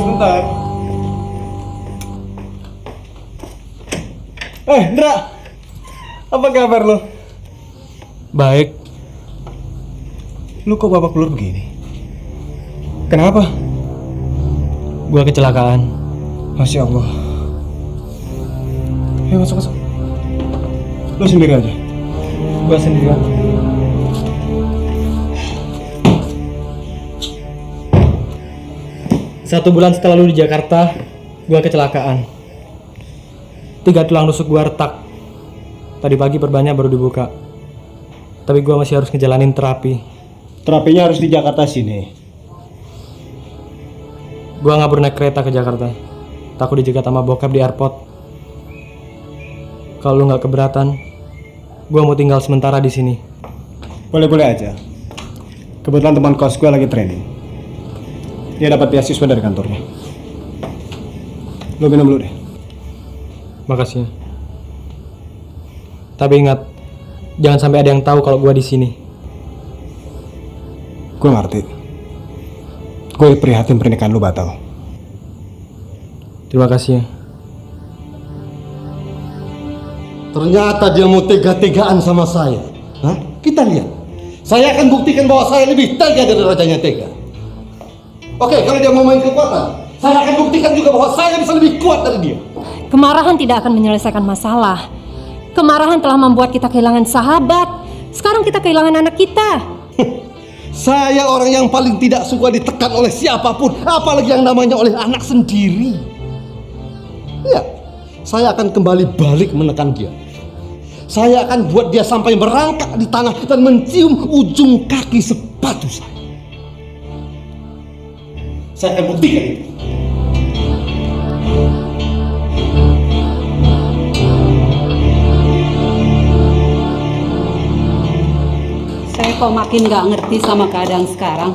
sebentar. Indra, apa kabar lo? Baik. Lu kok babak belur begini? Kenapa? Gua kecelakaan. Masya Allah. Ayo masuk. Lu sendiri aja? Gua sendirian. Satu bulan setelah lu di Jakarta, gua kecelakaan. 3 tulang rusuk gua retak. Tadi pagi perbannya baru dibuka. Tapi gua masih harus ngejalanin terapi. Terapinya harus di Jakarta sini. Gua ngabur naik kereta ke Jakarta. Takut dijegat sama bokap di airport. Kalau lu nggak keberatan, gua mau tinggal sementara di sini. Boleh-boleh aja. Kebetulan teman kos gue lagi training. Dia dapat beasiswa dari kantornya. Lu minum dulu deh. Makasih. Tapi ingat, jangan sampai ada yang tahu kalau gua di sini. Gue ngerti. Gue prihatin pernikahan lu batal. Terima kasih ya. Ternyata dia mau tega-tegaan sama saya. Hah? Kita lihat. Saya akan buktikan bahwa saya lebih tega dari rajanya tega. Oke, kalau dia mau main kekuatan, saya akan buktikan juga bahwa saya bisa lebih kuat dari dia. Kemarahan tidak akan menyelesaikan masalah. Kemarahan telah membuat kita kehilangan sahabat. Sekarang kita kehilangan anak kita. Saya orang yang paling tidak suka ditekan oleh siapapun, apalagi yang namanya oleh anak sendiri. Ya, saya akan kembali balik menekan dia. Saya akan buat dia sampai merangkak di tanah dan mencium ujung kaki sepatu saya. Saya akan buktikan itu. Saya kok makin gak ngerti sama keadaan sekarang.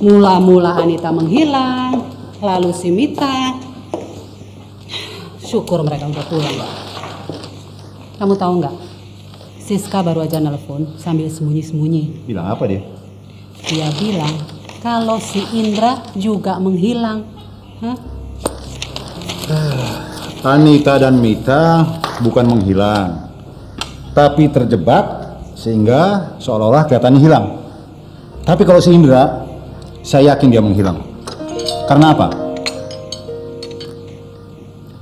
Mula-mula Anita menghilang, lalu si Mita. Syukur mereka udah pulang. Kamu tahu nggak? Siska baru aja nelpon sambil sembunyi-sembunyi. Bilang apa dia? Dia bilang kalau si Indra juga menghilang. Hah? Anita dan Mita bukan menghilang, tapi terjebak sehingga seolah-olah kelihatannya hilang. Tapi kalau si Indra, saya yakin dia menghilang. Karena apa?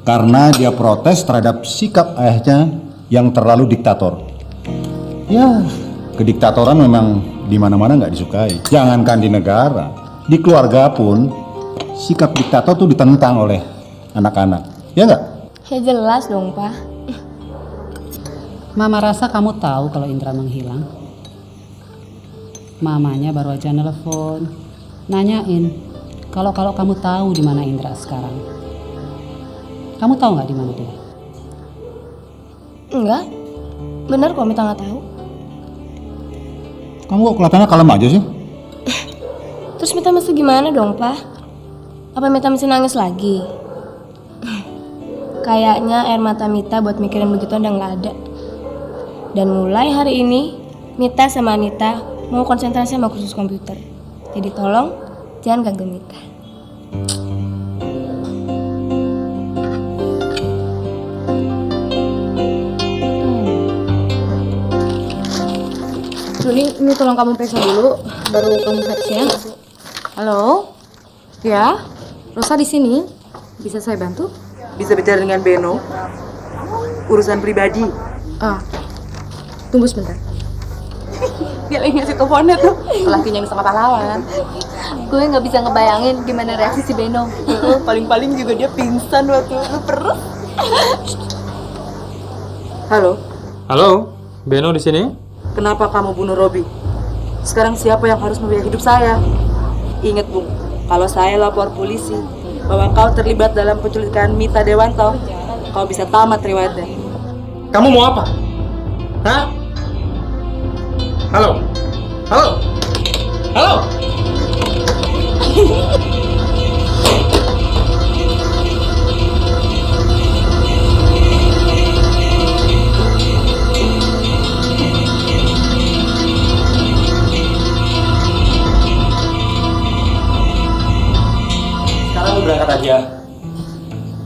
Karena dia protes terhadap sikap ayahnya yang terlalu diktator. Ya, kediktatoran memang di mana-mana nggak disukai. Jangankan di negara, di keluarga pun sikap diktator tuh ditentang oleh anak-anak. Ya nggak? Ya jelas dong, Pak. Mama rasa kamu tahu kalau Indra menghilang. Mamanya baru aja nelpon, nanyain kalau kamu tahu di mana Indra sekarang. Kamu tahu nggak di mana dia? Enggak, bener kok Mita nggak tahu. Kamu kok kelihatannya kalem aja sih? Terus Mita mesti gimana dong, Pak? Apa Mita mesti nangis lagi? Kayaknya air mata Mita buat mikirin begitu udah nggak ada. Dan mulai hari ini, Mita sama Anita mau konsentrasi sama kursus komputer. Jadi tolong jangan ganggu Mita. Ini tolong kamu periksa dulu, baru kamu fax ya. Halo, ya, Rosa di sini. Bisa saya bantu? Bisa bicara dengan Beno. Urusan pribadi. Tunggu sebentar. Dia lagi ngasih teleponnya tuh. Lakinya yang sama pahlawan. Gue nggak bisa ngebayangin gimana reaksi si Beno. Paling-paling juga dia pingsan waktu lu perut. Halo. Halo, Beno di sini. Kenapa kamu bunuh Robi? Sekarang siapa yang harus membiayai hidup saya? Ingat, Bung, kalau saya lapor polisi bahwa kau terlibat dalam penculikan Mita Dewanto, kau bisa tamat riwayatnya. Kamu mau apa? Hah? Halo? Halo? Halo? berangkat aja.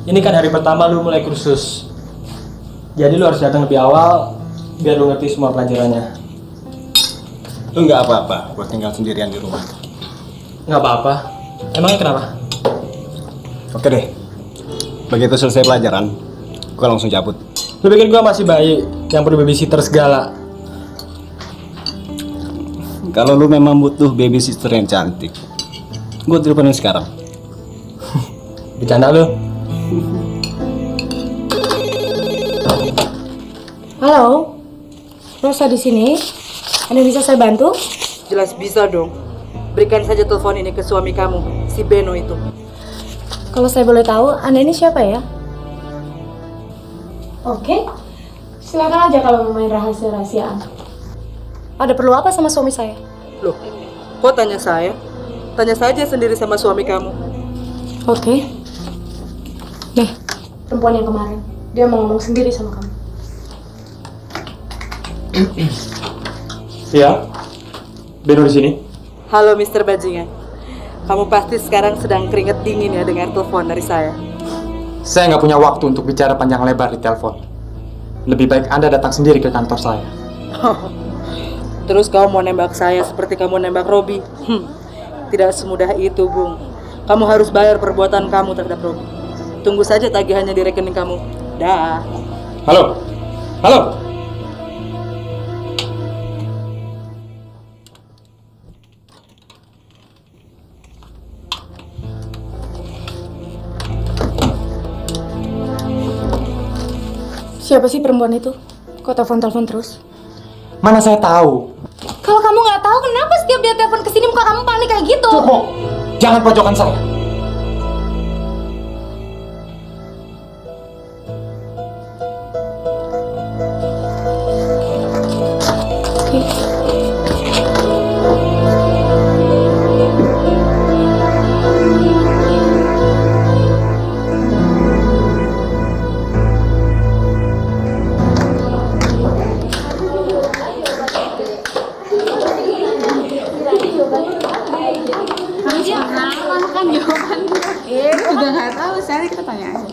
Ini kan hari pertama lu mulai kursus. Jadi lu harus datang lebih awal biar lu ngerti semua pelajarannya. Lu nggak apa-apa buat tinggal sendirian di rumah. Nggak apa-apa. Emangnya kenapa? Oke deh. Begitu selesai pelajaran, gua langsung cabut. Lu pikir gua masih bayi yang perlu babysitter segala? Kalau lu memang butuh babysitter yang cantik, gua teleponin sekarang. Bercanda lu. Halo, Rosa di sini. Ada bisa saya bantu? Jelas bisa dong. Berikan saja telepon ini ke suami kamu, si Beno itu. Kalau saya boleh tahu, Anda ini siapa ya? Oke, silakan aja kalau mau main rahasia-rahasiaan. Ada perlu apa sama suami saya? Loh, kok tanya saya? Tanya saja sendiri sama suami kamu. Oke. Nih, perempuan yang kemarin. Dia mau ngomong sendiri sama kamu. Iya. Beno di sini. Halo Mr. Bajingan. Kamu pasti sekarang sedang keringet dingin ya dengar telepon dari saya. Saya nggak punya waktu untuk bicara panjang lebar di telepon. Lebih baik Anda datang sendiri ke kantor saya. Terus kamu mau nembak saya seperti kamu nembak Robi? Tidak semudah itu, Bung. Kamu harus bayar perbuatan kamu terhadap Robi. Tunggu saja tagihannya di rekening kamu. Dah. Halo. Halo. Siapa sih perempuan itu? Kok telepon-telepon terus? Mana saya tahu. Kalau kamu nggak tahu, kenapa setiap dia telepon kesini muka kamu panik kayak gitu? Cukup. Jangan pojokan saya.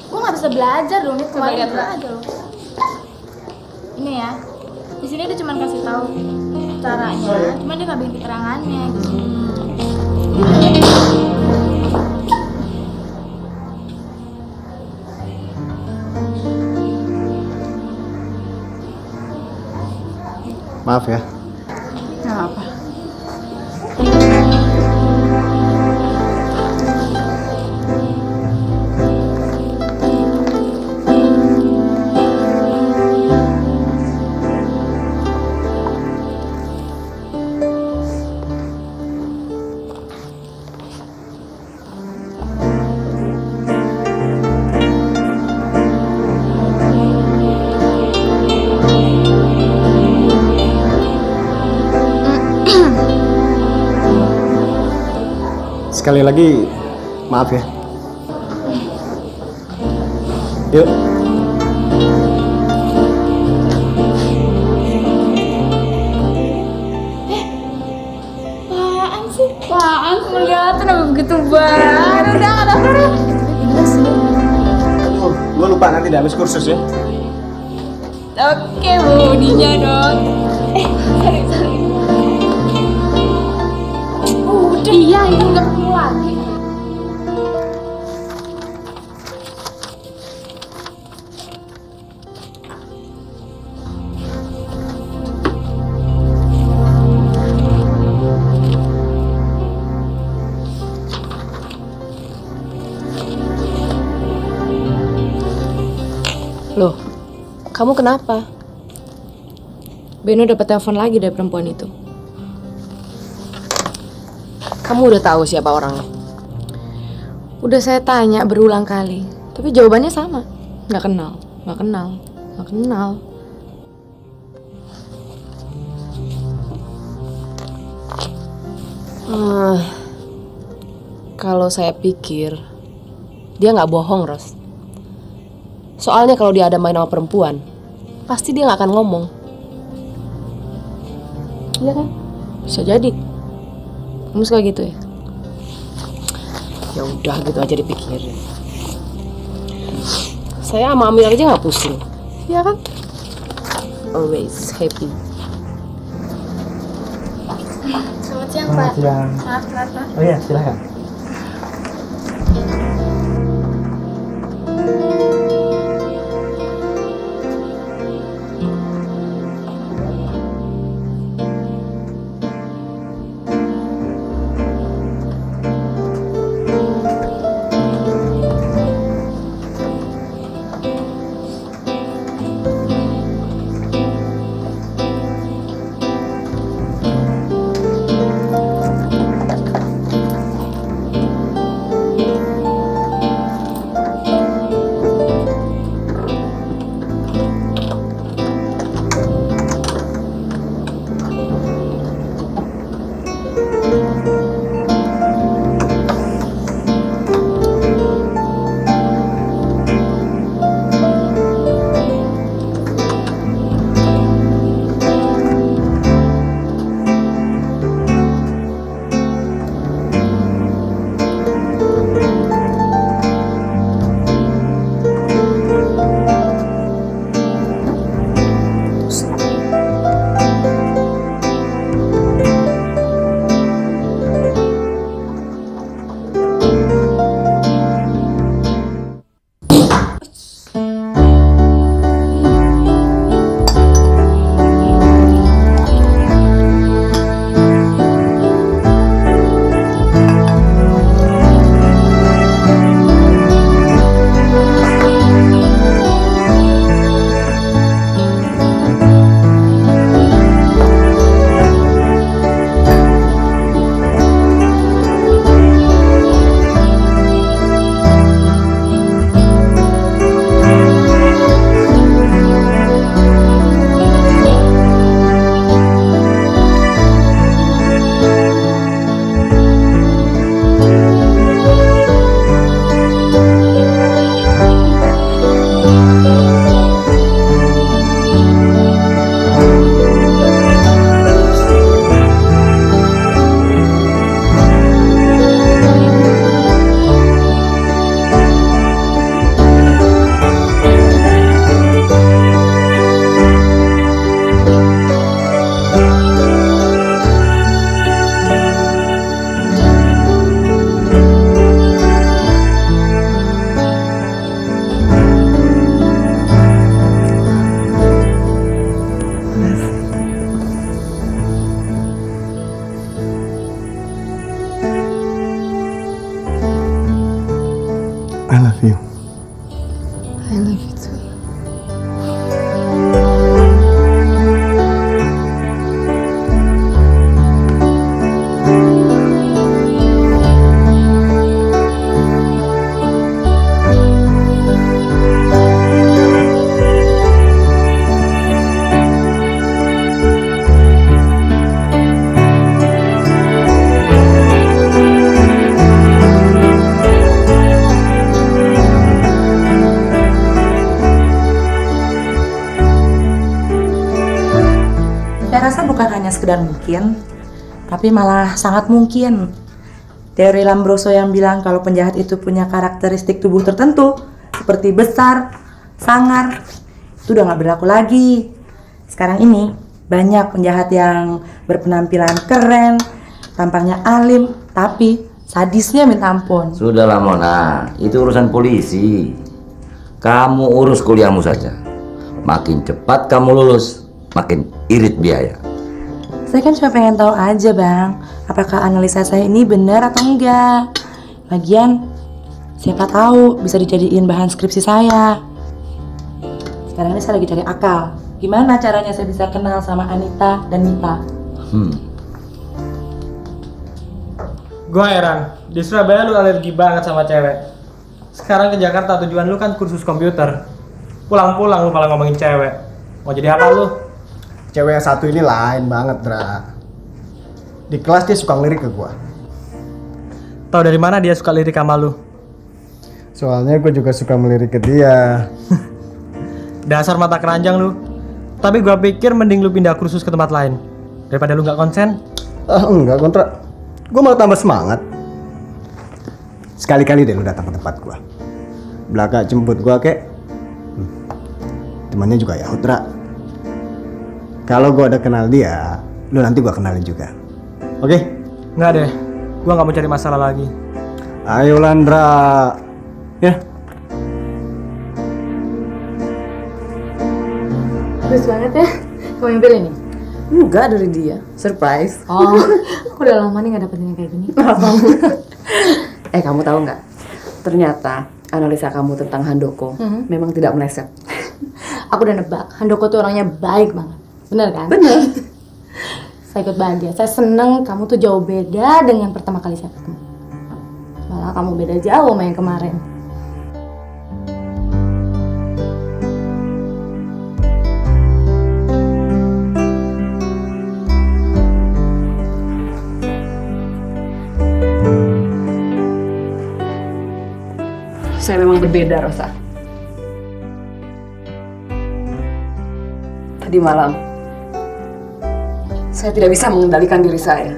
Gue nggak bisa belajar dong, ini kemarin aja loh. Ini ya, di sini dia cuma kasih tahu caranya, cuma dia nggak bikin keterangannya gitu. Maaf ya. Nggak apa. Sekali lagi, maaf ya. Yuk. Apaan sih? Apaan? Kelihatan apa begitu banget? Udah, udah. Aduh, gue lupa nanti udah habis kursus ya. Oke, bodinya dong. Sorry. Udah. Iya, ini nggak ketemu lagi. Loh, kamu kenapa? Beno dapat telepon lagi dari perempuan itu. Kamu udah tahu siapa orangnya? Udah saya tanya berulang kali, tapi jawabannya sama. Nggak kenal. Kalau saya pikir, dia nggak bohong, Ros. Soalnya kalau dia ada main sama perempuan, pasti dia nggak akan ngomong. Iya kan? Bisa jadi. Kamu suka gitu ya? Ya udah gitu aja dipikirin. Saya sama Amir aja nggak pusing, ya kan? Always happy. Selamat siang, Pak. Maaf, kenapa? Oh iya, silakan. I love you. I love you too. Saya rasa bukan hanya sekedar mungkin, tapi malah sangat mungkin. Teori Lombroso yang bilang kalau penjahat itu punya karakteristik tubuh tertentu, seperti besar, sangar, itu udah nggak berlaku lagi. Sekarang ini, banyak penjahat yang berpenampilan keren, tampangnya alim, tapi sadisnya minta ampun. Sudahlah Mona, itu urusan polisi. Kamu urus kuliahmu saja. Makin cepat kamu lulus, makin irit biaya. Saya kan cuma pengen tahu aja bang, apakah analisa saya ini benar atau enggak. Lagian, siapa tahu bisa dijadiin bahan skripsi saya. Sekarang ini saya lagi cari akal. Gimana caranya saya bisa kenal sama Anita dan Mita? Gua heran, di Surabaya lu alergi banget sama cewek. Sekarang ke Jakarta tujuan lu kan kursus komputer. Pulang-pulang lu malah ngomongin cewek. Mau jadi apa lu? Cewek yang satu ini lain banget, Dra. Di kelas dia suka ngelirik ke gua. Tahu dari mana dia suka lirik sama lu? Soalnya gue juga suka melirik ke dia. Dasar mata keranjang lu. Tapi gua pikir mending lu pindah kursus ke tempat lain daripada lu nggak konsen. Enggak, kontra. Gue malah tambah semangat. sekali-kali deh lu datang ke tempat gua. Belaka jemput gua kek. Temannya juga Yahudra. Kalau gua udah kenal dia, lu nanti gua kenalin juga. Oke? Nggak deh, gua nggak mau cari masalah lagi. Ayo Landra. Ya. Bagus banget ya. Kamu yang pilih nih? Enggak, dari dia. Surprise. Oh, aku udah lama nih gak dapetin yang kayak gini. Kamu tahu nggak? Ternyata analisa kamu tentang Handoko memang tidak meleset. Aku udah nebak, Handoko tuh orangnya baik banget. Bener kan? Bener. Saya ikut bahagia. Saya seneng kamu tuh jauh beda dengan pertama kali saya ketemu. Malah kamu beda jauh sama yang kemarin. Saya memang berbeda, Rosa. Tadi malam, saya tidak bisa mengendalikan diri saya.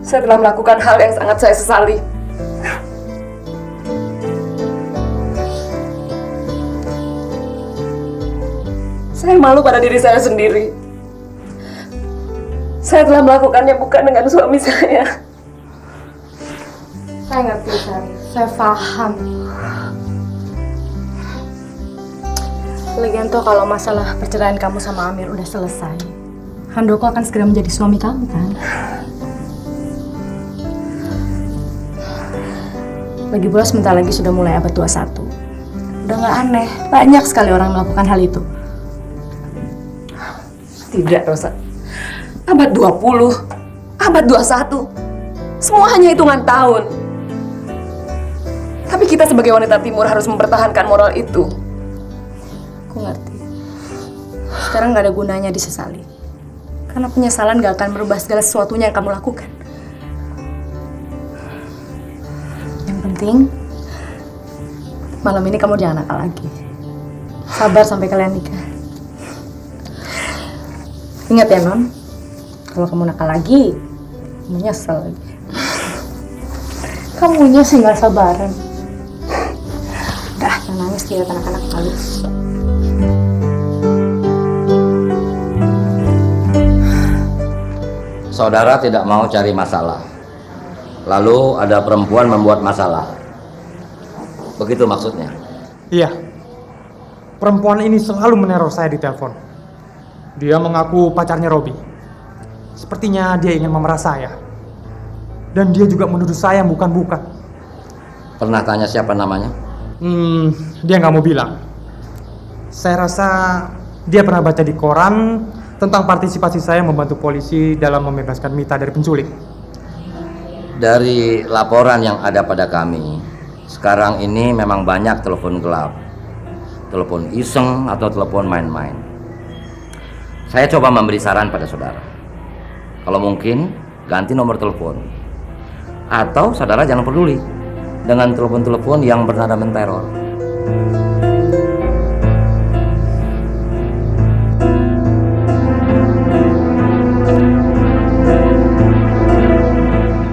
Saya telah melakukan hal yang sangat saya sesali. Saya malu pada diri saya sendiri. Saya telah melakukannya bukan dengan suami saya. Saya ngerti, saya paham. Lagian tuh kalau masalah perceraian kamu sama Amir udah selesai, Handoko akan segera menjadi suami kamu kan? Lagi pula sebentar lagi sudah mulai abad 21. Udah nggak aneh, banyak sekali orang melakukan hal itu. Tidak, Rosa. Abad 20, abad 21, semua hanya hitungan tahun. Tapi kita sebagai wanita timur harus mempertahankan moral itu. Aku ngerti. Sekarang nggak ada gunanya disesali. Karena penyesalan nggak akan merubah segala sesuatunya yang kamu lakukan. Yang penting, malam ini kamu jangan nakal lagi. Sabar sampai kalian nikah. Ingat ya, Non. Kalau kamu nakal lagi, kamu nyesel lagi. Kamunya sih nggak sabaran. Udah, jangan nangis lihat anak-anak malu. Saudara tidak mau cari masalah. Lalu ada perempuan membuat masalah. Begitu maksudnya? Iya. Perempuan ini selalu meneror saya di telepon. Dia mengaku pacarnya Robi. Sepertinya dia ingin memerah saya. Dan dia juga menuduh saya bukan-bukan. Pernah tanya siapa namanya? Dia nggak mau bilang. Saya rasa dia pernah baca di koran tentang partisipasi saya membantu polisi dalam membebaskan Mita dari penculik. Dari laporan yang ada pada kami, sekarang ini memang banyak telepon gelap, telepon iseng atau telepon main-main. Saya coba memberi saran pada saudara. Kalau mungkin ganti nomor telepon. Atau saudara jangan peduli dengan telepon-telepon yang bernada menteror.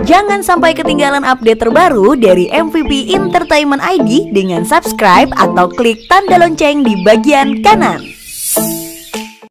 Jangan sampai ketinggalan update terbaru dari MVP Entertainment ID dengan subscribe atau klik tanda lonceng di bagian kanan.